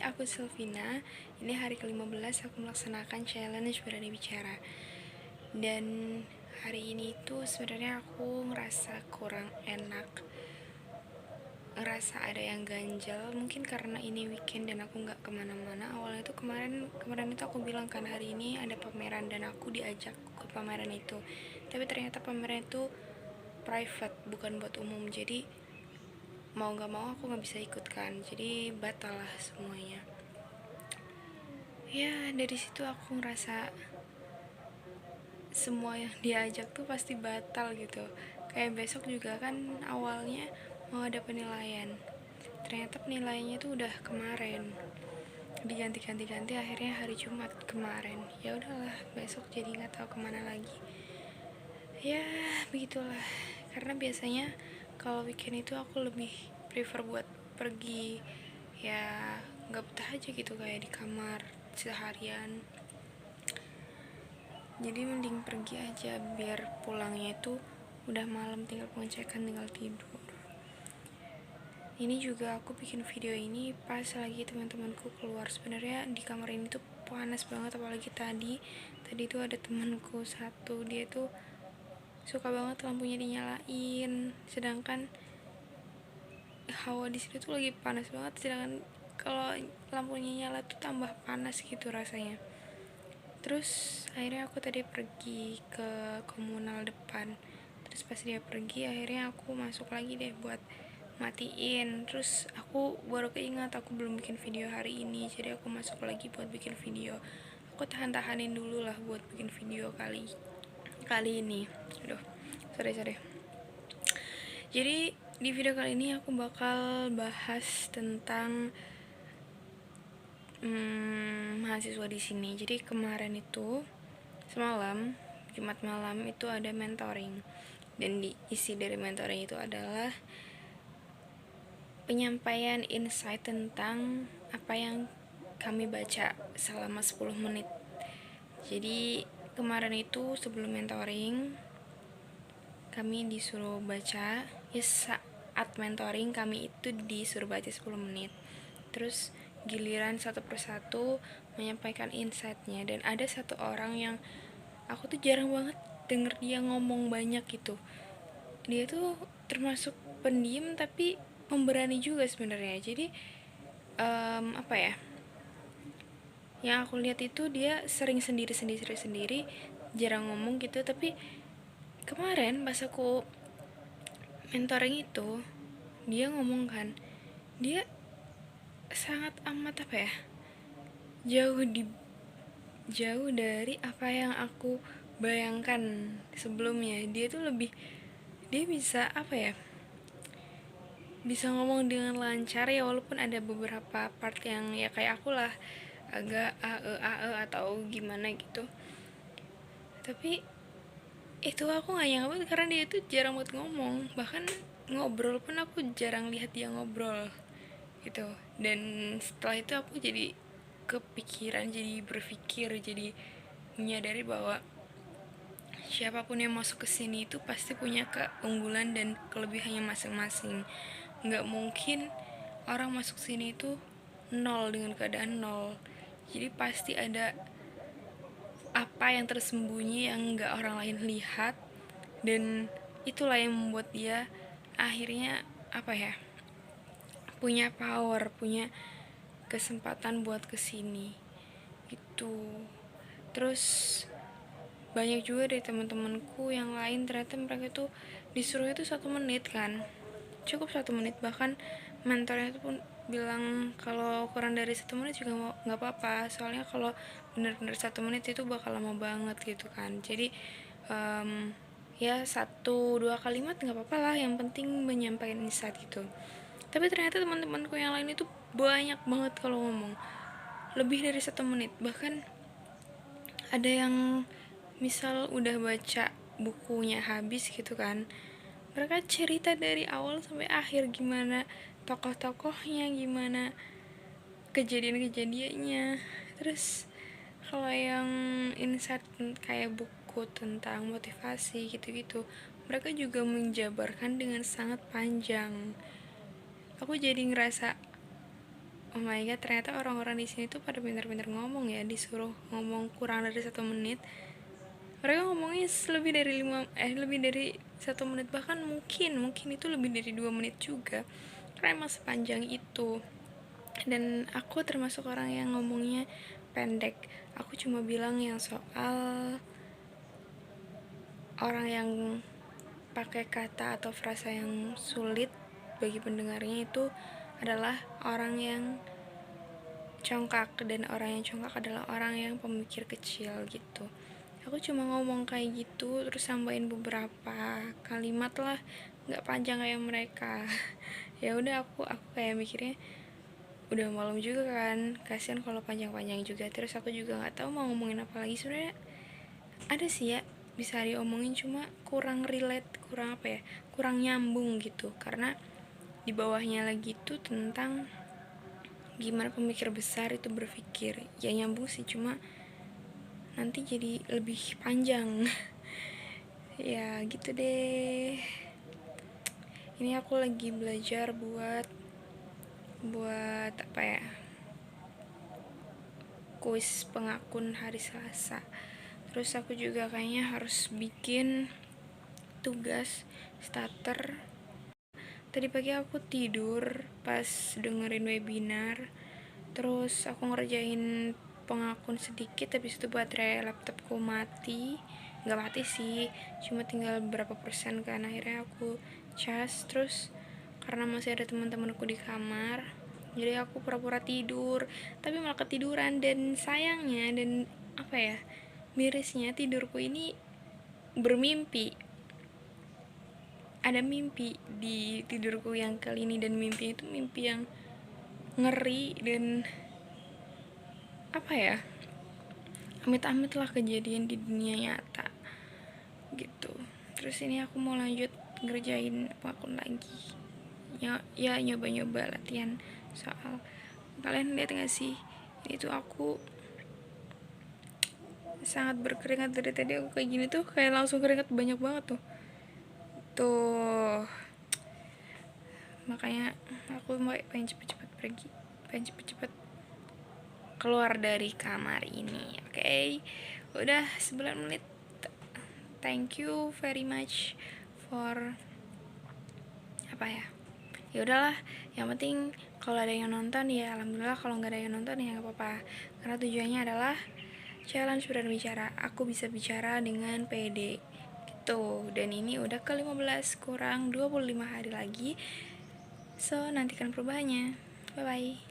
aku Selvina. Ini hari ke-15 aku melaksanakan challenge berani bicara. Dan hari ini tuh sebenarnya aku ngerasa kurang enak, ngerasa ada yang ganjel. Mungkin karena ini weekend dan aku nggak kemana-mana. Awalnya tuh kemarin itu aku bilang kan hari ini ada pameran dan aku diajak ke pameran itu. Tapi ternyata pameran itu private, bukan buat umum. Jadi mau nggak mau aku nggak bisa ikut kan. Jadi batal lah semuanya. Ya dari situ aku ngerasa semua yang diajak tuh pasti batal gitu. Kayak besok juga kan awalnya mau ada penilaian, ternyata penilaiannya tuh udah kemarin, diganti akhirnya hari Jumat kemarin. Ya udahlah, besok jadi nggak tahu kemana lagi. Ya begitulah, karena biasanya kalau weekend itu aku lebih prefer buat pergi, ya nggak betah aja gitu kayak di kamar seharian. Jadi mending pergi aja biar pulangnya itu udah malam, tinggal pengecekan, tinggal tidur. Ini juga aku bikin video ini pas lagi teman-temanku keluar. Sebenarnya di kamar ini tuh panas banget, apalagi tadi tuh ada temanku satu, dia tuh suka banget lampunya dinyalain, sedangkan hawa di situ tuh lagi panas banget, sedangkan kalau lampunya nyala tuh tambah panas gitu rasanya. Terus akhirnya aku tadi pergi ke komunal depan. Terus pas dia pergi akhirnya aku masuk lagi deh buat matiin. Terus aku baru keingat aku belum bikin video hari ini, jadi aku masuk lagi buat bikin video. Aku tahan-tahanin dulu lah buat bikin video kali ini. Aduh, sorry. Jadi di video kali ini aku bakal bahas tentang mahasiswa di sini. Jadi kemarin itu semalam, Jumat malam itu ada mentoring, dan isi dari mentoring itu adalah penyampaian insight tentang apa yang kami baca selama 10 menit. Jadi kemarin itu sebelum mentoring kami disuruh baca, ya saat mentoring kami itu disuruh baca 10 menit. Terus giliran satu persatu menyampaikan insightnya, dan ada satu orang yang aku tuh jarang banget denger dia ngomong banyak gitu. Dia tuh termasuk pendiam tapi pemberani juga sebenarnya. Jadi apa ya, yang aku lihat itu dia sering sendiri, jarang ngomong gitu. Tapi kemarin pas aku mentoring itu, dia ngomong kan, dia sangat amat apa ya, jauh dari apa yang aku bayangkan sebelumnya. Dia tuh dia bisa apa ya, bisa ngomong dengan lancar ya, walaupun ada beberapa part yang ya kayak aku lah, agak ae atau gimana gitu. Tapi itu aku gak nyangka banget, karena dia tuh jarang banget ngomong. Bahkan ngobrol pun aku jarang lihat dia ngobrol gitu. Dan setelah itu aku jadi kepikiran, jadi berpikir, jadi menyadari bahwa siapapun yang masuk ke sini itu pasti punya keunggulan dan kelebihannya masing-masing. Nggak mungkin orang masuk sini itu nol dengan keadaan nol. Jadi pasti ada apa yang tersembunyi yang nggak orang lain lihat, dan itulah yang membuat dia akhirnya apa ya, punya power, punya kesempatan buat kesini gitu. Terus banyak juga dari teman-temanku yang lain, ternyata mereka tuh disuruh itu 1 menit kan, cukup 1 menit. Bahkan mentornya itu pun bilang kalau kurang dari 1 menit juga nggak apa-apa, soalnya kalau bener-bener 1 menit itu bakal lama banget gitu kan. Jadi ya 1-2 kalimat nggak apa-apa lah, yang penting menyampaikan insight gitu. Tapi ternyata teman-temanku yang lain itu banyak banget kalau ngomong, lebih dari 1 menit. Bahkan ada yang misal udah baca bukunya habis gitu kan, mereka cerita dari awal sampai akhir, gimana tokoh-tokohnya, gimana kejadian-kejadiannya. Terus kalau yang insight kayak buku tentang motivasi gitu-gitu, mereka juga menjabarkan dengan sangat panjang. Aku jadi ngerasa oh my god, ternyata orang-orang di sini tuh pada pintar-pintar ngomong ya. Disuruh ngomong kurang dari 1 menit, mereka ngomongnya lebih dari 1 menit, bahkan mungkin itu lebih dari 2 menit juga, karena emang sepanjang itu. Dan aku termasuk orang yang ngomongnya pendek. Aku cuma bilang yang soal orang yang pakai kata atau frasa yang sulit bagi pendengarnya itu adalah orang yang congkak, dan orang yang congkak adalah orang yang pemikir kecil gitu. Aku cuma ngomong kayak gitu, terus sambain beberapa kalimat lah, nggak panjang kayak mereka. Ya udah, aku kayak mikirnya udah malam juga kan, kasihan kalau panjang-panjang juga. Terus aku juga nggak tahu mau ngomongin apa lagi. Sebenarnya ada sih ya bisa diomongin, cuma kurang relate, kurang apa ya, kurang nyambung gitu. Karena di bawahnya lagi tuh tentang gimana pemikir besar itu berpikir. Ya nyambung sih, cuma nanti jadi lebih panjang. Ya gitu deh. Ini aku lagi belajar buat apa ya, kuis pengakun hari Selasa. Terus aku juga kayaknya harus bikin tugas starter. Tadi pagi aku tidur pas dengerin webinar, terus aku ngerjain pengakun sedikit, habis itu baterai laptopku mati. Nggak mati sih, cuma tinggal berapa persen kan. Akhirnya aku cas. Terus karena masih ada teman-temanku di kamar, jadi aku pura-pura tidur, tapi malah ketiduran. Dan sayangnya, dan apa ya, mirisnya, tidurku ini bermimpi. Ada mimpi di tidurku yang kali ini, dan mimpi itu mimpi yang ngeri dan apa ya, amit-amit lah kejadian di dunia nyata gitu. Terus ini aku mau lanjut ngerjain akun lagi, ya nyoba-nyoba latihan soal. Kalian lihat gak sih, ini tuh aku sangat berkeringat. Dari tadi aku kayak gini tuh kayak langsung keringat banyak banget tuh. Makanya aku pengen cepet-cepet pergi, pengen cepet-cepet keluar dari kamar ini. Oke, udah 9 menit. Thank you very much for apa ya, ya udahlah. Yang penting kalau ada yang nonton ya alhamdulillah, kalau nggak ada yang nonton ya nggak apa-apa, karena tujuannya adalah challenge berbicara. Aku bisa bicara dengan pede gitu. Dan ini udah ke-15 kurang 25 hari lagi, so nantikan perubahannya. Bye bye.